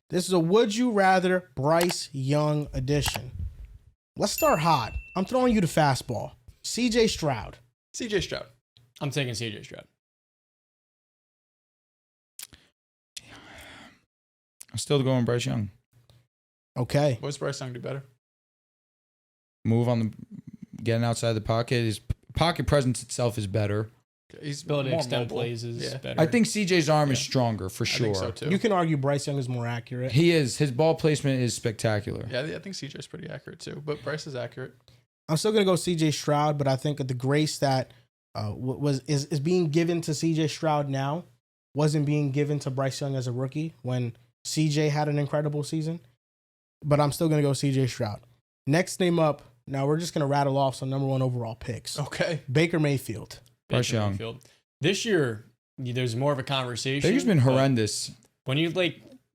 This is a Would You Rather Bryce Young edition. Let's start hot. I'm throwing you the fastball. CJ Stroud. CJ Stroud. I'm taking CJ Stroud. I'm still going Bryce Young. Okay. What's Bryce Young do better? Move on getting outside the pocket. His pocket presence itself is better. He's ability to more extend mobile. plays is better. I think CJ's arm is stronger for sure. I think so too. You can argue Bryce Young is more accurate. He is. His ball placement is spectacular. Yeah, I think CJ's pretty accurate too, but Bryce is accurate. I'm still going to go CJ Stroud, but I think the grace that is being given to CJ Stroud now wasn't being given to Bryce Young as a rookie when CJ had an incredible season. But I'm still going to go CJ Stroud. Next name up. Now we're just going to rattle off some number one overall picks. Okay. Baker Mayfield. Bryce Young. Mayfield. This year, there's more of a conversation. Baker's been horrendous. When you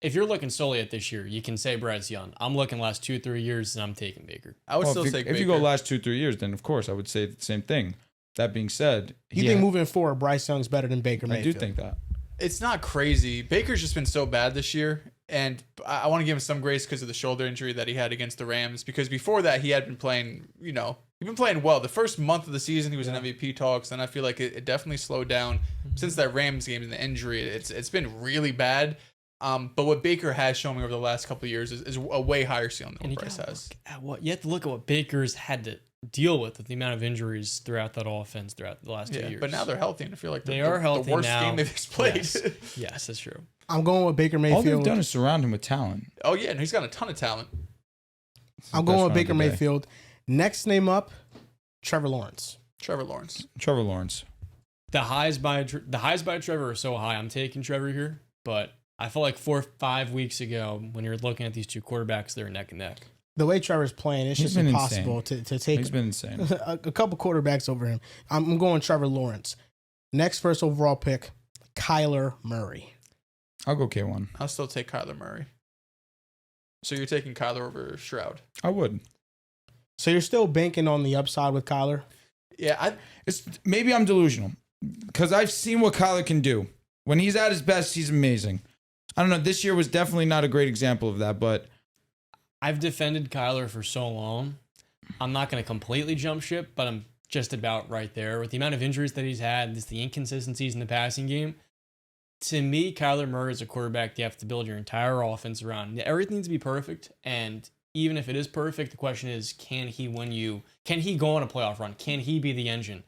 if you're looking solely at this year, you can say Bryce Young. I'm looking last 2-3 years, and I'm taking Baker. I would still if take you, Baker. if you go last 2-3 years, then of course I would say the same thing. That being said, You think moving forward, Bryce Young's better than Baker I Mayfield? do think that. It's not crazy. Baker's just been so bad this year, and I want to give him some grace because of the shoulder injury that he had against the Rams. Because before that, he had been playing, he'd been playing well. The first month of the season, he was in MVP talks, and I feel like it definitely slowed down since that Rams game and the injury. It's been really bad. But what Baker has shown me over the last couple of years is a way higher ceiling than what Bryce has. You have to look at what Baker's had to deal with the amount of injuries throughout that offense throughout the last 2 years. But now they're healthy, and I feel like they are healthy the worst now. game they've played. Yes, that's true. I'm going with Baker All Mayfield. they've done is surround him with talent. Oh, yeah, and he's got a ton of talent. I'm going with Baker Mayfield. Next name up, Trevor Lawrence. Trevor Lawrence. Trevor Lawrence. The highs by Trevor are so high. I'm taking Trevor here, but I feel like 4 or 5 weeks ago, when you're looking at these two quarterbacks, they're neck and neck. The way Trevor's playing, it's just impossible to take He's been insane. a couple quarterbacks over him. I'm going Trevor Lawrence. Next first overall pick, Kyler Murray. I'll go K1. I'll still take Kyler Murray. So you're taking Kyler over Stroud? I would. So you're still banking on the upside with Kyler? Yeah, Maybe I'm delusional because I've seen what Kyler can do. When he's at his best, he's amazing. I don't know. This year was definitely not a great example of that, but I've defended Kyler for so long. I'm not going to completely jump ship, but I'm just about right there. With the amount of injuries that he's had, just the inconsistencies in the passing game, to me, Kyler Murray is a quarterback you have to build your entire offense around. Everything needs to be perfect, and even if it is perfect, the question is, can he go on a playoff run? Can he be the engine?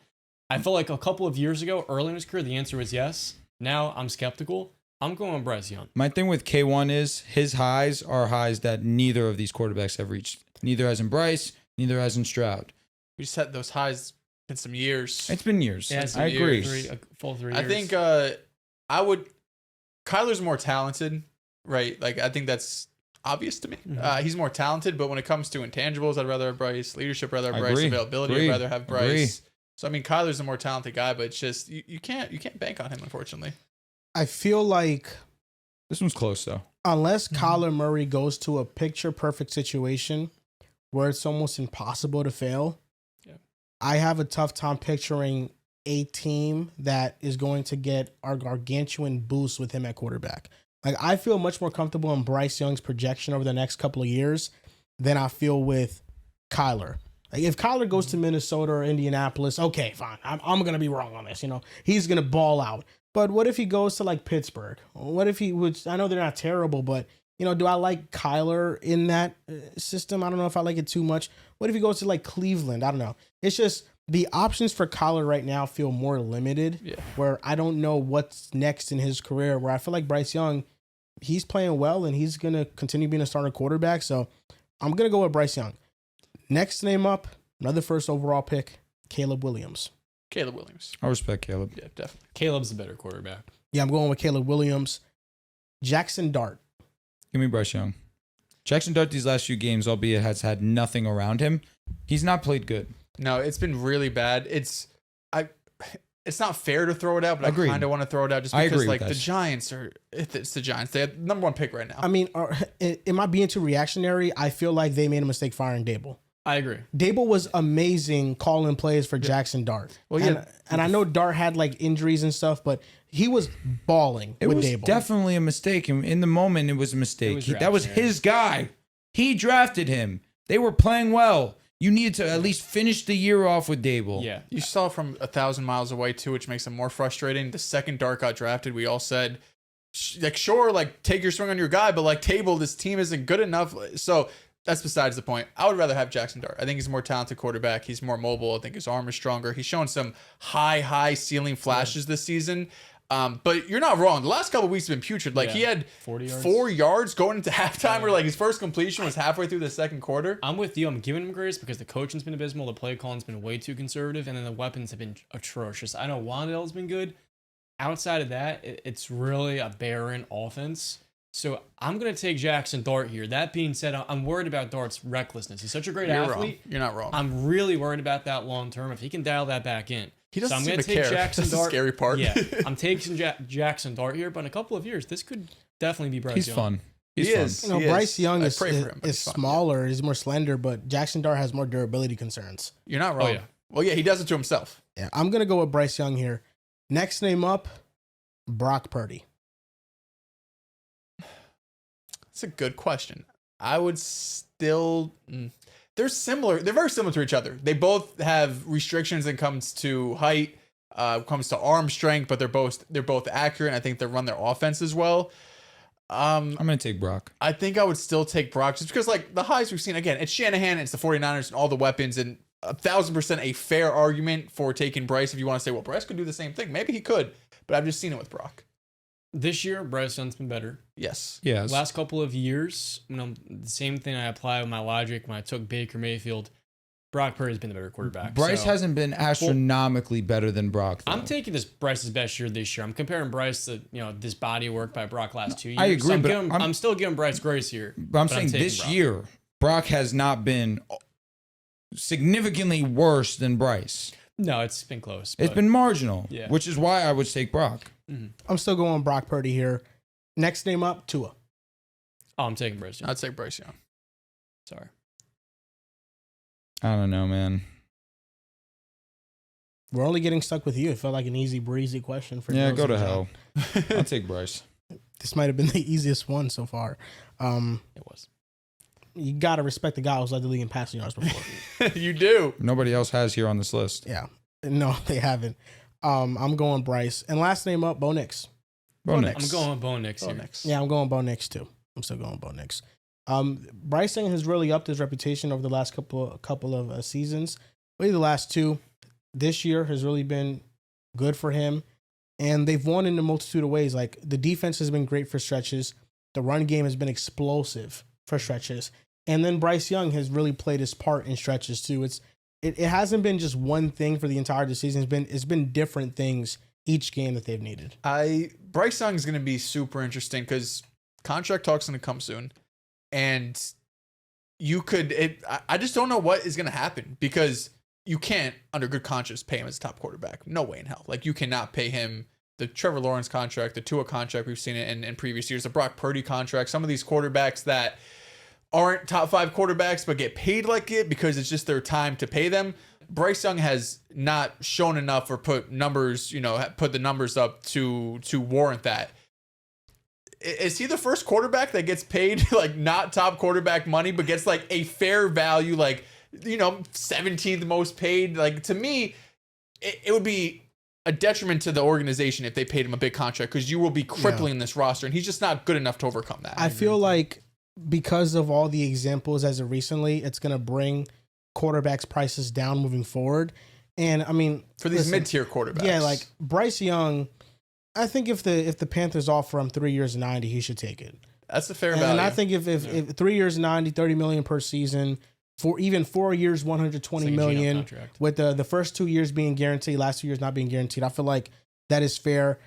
I feel like a couple of years ago, early in his career, the answer was yes. Now I'm skeptical. I'm going Bryce Young. my thing with K1 is his highs are highs that neither of these quarterbacks have reached. Neither has in Bryce, neither has in Stroud. we just had those highs in some years. It's been years. Yeah, it's I agree. a full 3 years. I think Kyler's more talented, right? Like, I think that's obvious to me. He's more talented, but when it comes to intangibles, I'd rather have Bryce. Leadership, rather have I Bryce. agree. Availability, Agree. I'd rather have Bryce. Agree. So, I mean, Kyler's a more talented guy, but it's just, you can't bank on him, unfortunately. I feel like This one's close, though. unless Kyler Murray goes to a picture-perfect situation where it's almost impossible to fail, I have a tough time picturing a team that is going to get a gargantuan boost with him at quarterback. Like, I feel much more comfortable in Bryce Young's projection over the next couple of years than I feel with Kyler. Like, if Kyler goes to Minnesota or Indianapolis, okay, fine. I'm going to be wrong on this. He's going to ball out. But what if he goes to like Pittsburgh? What if he would? I know they're not terrible, but do I like Kyler in that system? I don't know if I like it too much. What if he goes to like Cleveland? I don't know. It's just the options for Kyler right now feel more limited. Yeah. Where I don't know what's next in his career. Where I feel like Bryce Young, he's playing well and he's gonna continue being a starting quarterback. So I'm gonna go with Bryce Young. Next name up, another first overall pick, Caleb Williams. Caleb Williams. I respect Caleb. Yeah, definitely. Caleb's the better quarterback. Yeah, I'm going with Caleb Williams. Jackson Dart. Give me Bryce Young. Jackson Dart these last few games, albeit has had nothing around him, he's not played good. No, it's been really bad. It's not fair to throw it out, but Agreed. I kind of want to throw it out just I because, agree with like, the that. Giants it's the Giants. They have number one pick right now. I mean, am I being too reactionary? I feel like they made a mistake firing Dable. I agree. Dable was amazing calling plays for Jackson Dart. Well, yeah. And I know Dart had like injuries and stuff, but he was balling It with was Dable. definitely a mistake. In the moment, it was a mistake. was That was drafting, his guy. He drafted him. They were playing well. You needed to at least finish the year off with Dable. Yeah. You saw from 1,000 miles away too, which makes it more frustrating. The second Dart got drafted, we all said, sure, like take your swing on your guy, but like Table, this team isn't good enough. So that's besides the point. I would rather have Jackson Dart. I think he's a more talented quarterback. He's more mobile. I think his arm is stronger. He's shown some high ceiling flashes this season. But you're not wrong. The last couple of weeks have been putrid. Like he had 40 yards. 4 yards going into halftime where like his first completion was halfway through the second quarter. I'm with you. I'm giving him grace because the coaching's been abysmal, the play calling's been way too conservative, and then the weapons have been atrocious. I know Wan'Dale's been good. Outside of that, it's really a barren offense. So I'm going to take Jackson Dart here. That being said, I'm worried about Dart's recklessness. He's such a great You're athlete. wrong. You're not wrong. I'm really worried about that long term. If he can dial that back in. He doesn't So I'm seem gonna to take care. Jackson That's the Dart. scary part. Yeah, I'm taking Jackson Dart here, but in a couple of years, this could definitely be Bryce He's Young. fun. He's He fun. is. You know, He Bryce Young I is, pray for him, but is he's fine. smaller, he's more slender, but Jackson Dart has more durability concerns. You're not wrong. yeah. Well, yeah, he does it to himself. Yeah, I'm gonna go with Bryce Young here. Next name up, Brock Purdy. That's a good question. I would still. They're similar. They're very similar to each other. They both have restrictions when it comes to height, comes to arm strength, but they're both accurate. And I think they run their offense as well. I'm going to take Brock. I think I would still take Brock just because like the highs we've seen again. It's Shanahan, it's the 49ers, and all the weapons, and 1,000% a fair argument for taking Bryce. If you want to say, well, Bryce could do the same thing, maybe he could, but I've just seen it with Brock. This year, Bryce Young's been better. Yes. Yes. Last couple of years, the same thing I apply with my logic when I took Baker Mayfield. Brock Purdy's been the better quarterback. Bryce So hasn't been astronomically better than Brock, though. I'm taking this Bryce's best year this year. I'm comparing Bryce to this body of work by Brock last 2 years. I agree, So but I'm still giving Bryce grace here. But I'm saying taking this Brock. year, Brock has not been significantly worse than Bryce. No, it's been close. It's but- been marginal, Yeah. which is why I would take Brock. I'm still going Brock Purdy here. Next name up, Tua. Oh, I'm taking Bryce Young. I'd say Bryce Young. Sorry. I don't know, man. We're only getting stuck with you. It felt like an easy breezy question for Yeah, Nils go and to John. hell. I'll take Bryce. This might have been the easiest one so far. It was. You got to respect the guy who's led the league in passing yards before. You do. Nobody else has here on this list. Yeah. No, they haven't. I'm going Bryce. And last name up, Bo Nix. Bo Nix. I'm going with Bo Nix Bo here. Nix. Yeah, I'm going Bo Nix too. I'm still going Bo Nix. Bryce Young has really upped his reputation over the last couple of seasons. Really, the last two. This year has really been good for him, and they've won in a multitude of ways. Like the defense has been great for stretches. The run game has been explosive for stretches, and then Bryce Young has really played his part in stretches too. It hasn't been just one thing for the entire season. It's been different things each game that they've needed. Bryce Young is going to be super interesting because contract talk's going to come soon, and I just don't know what is going to happen because you can't, under good conscience, pay him as a top quarterback. No way in hell. Like you cannot pay him the Trevor Lawrence contract, the Tua contract. We've seen it in previous years, the Brock Purdy contract. Some of these quarterbacks that aren't top 5 quarterbacks but get paid like it because it's just their time to pay them. Bryce Young has not shown enough or put the numbers up to warrant that. Is he the first quarterback that gets paid like not top quarterback money but gets like a fair value, like 17th most paid? Like to me, it would be a detriment to the organization if they paid him a big contract because you will be crippling this roster, and he's just not good enough to overcome that. I feel like because of all the examples as of recently, it's going to bring quarterbacks' prices down moving forward. And I mean, for these mid-tier quarterbacks, yeah, like Bryce Young, I think if the Panthers offer him 3 years and 90, he should take it. that's a fair value. And I think if 3 years and 90, 30 million per season, for even 4 years, 120 It's like a Geno million, contract. with the first 2 years being guaranteed, last 2 years not being guaranteed, I feel like that is fair.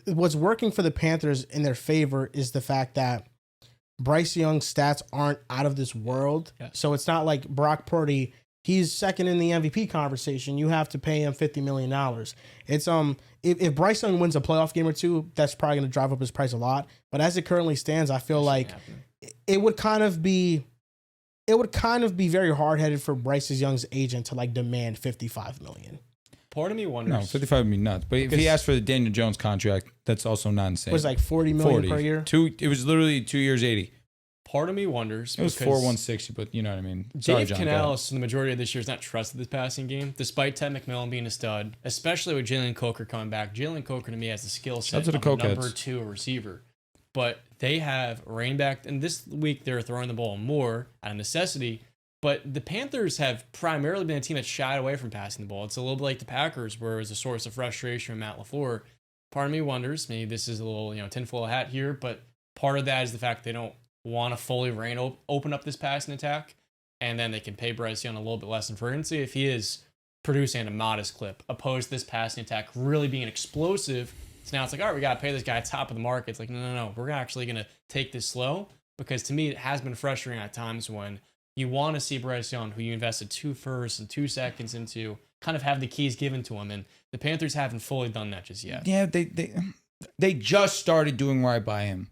What's working for the Panthers in their favor is the fact that Bryce Young's stats aren't out of this world. Yeah. So it's not like Brock Purdy, he's second in the MVP conversation. You have to pay him $50 million. It's if Bryce Young wins a playoff game or two, that's probably going to drive up his price a lot. But as it currently stands, I feel like it would kind of be it would kind of be very hard-headed for Bryce Young's agent to like demand $55 million. Part of me wonders. No, 55 would be nuts. But if he asked for the Daniel Jones contract, that's also not insane. It was like $40 million per year. It was literally 2 years, 80. Part of me wonders. It was 4,160, but you know what I mean. Sorry, Dave John, Canales, in the majority of this year, has not trusted this passing game, despite Ted McMillan being a stud, especially with Jalen Coker coming back. Jalen Coker, to me, has the skill set of a number 2 receiver. But they have reined back, and this week they're throwing the ball more out of necessity. But the Panthers have primarily been a team that shied away from passing the ball. It's a little bit like the Packers, where it was a source of frustration with Matt LaFleur. Part of me wonders, maybe this is a little, tinfoil hat here, but part of that is the fact they don't want to fully open up this passing attack, and then they can pay Bryce Young a little bit less in free agency if he is producing at a modest clip, opposed to this passing attack really being explosive. So now it's like, all right, we got to pay this guy top of the market. It's like, no. We're actually going to take this slow, because to me, it has been frustrating at times when you want to see Bryce Young, who you invested 2 firsts and 2 seconds into, kind of have the keys given to him. And the Panthers haven't fully done that just yet. Yeah, they just started doing right by him.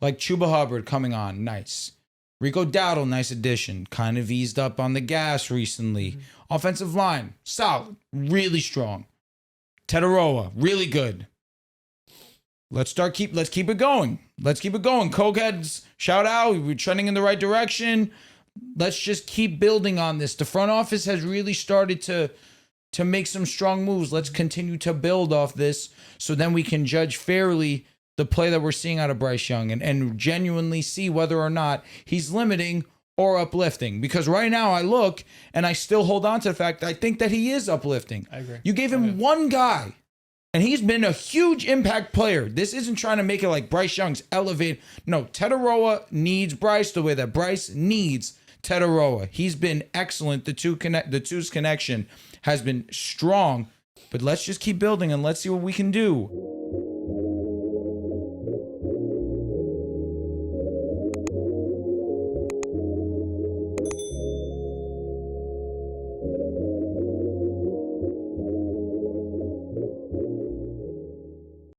Like Chuba Hubbard coming on, nice. Rico Dowdle, nice addition. Kind of eased up on the gas recently. Mm-hmm. Offensive line, solid, really strong. Tetaroa, really good. Let's keep it going. Let's keep it going. Cokeheads, shout out. We're trending in the right direction. Let's just keep building on this. The front office has really started to make some strong moves. Let's continue to build off this, so then we can judge fairly the play that we're seeing out of Bryce Young and genuinely see whether or not he's limiting or uplifting. Because right now I look and I still hold on to the fact that I think that he is uplifting. I agree. You gave him one guy, and he's been a huge impact player. This isn't trying to make it like Bryce Young's elevated. No, Tetaroa needs Bryce the way that Bryce needs Tetaroa. He's been excellent. The two's connection has been strong. But let's just keep building and let's see what we can do.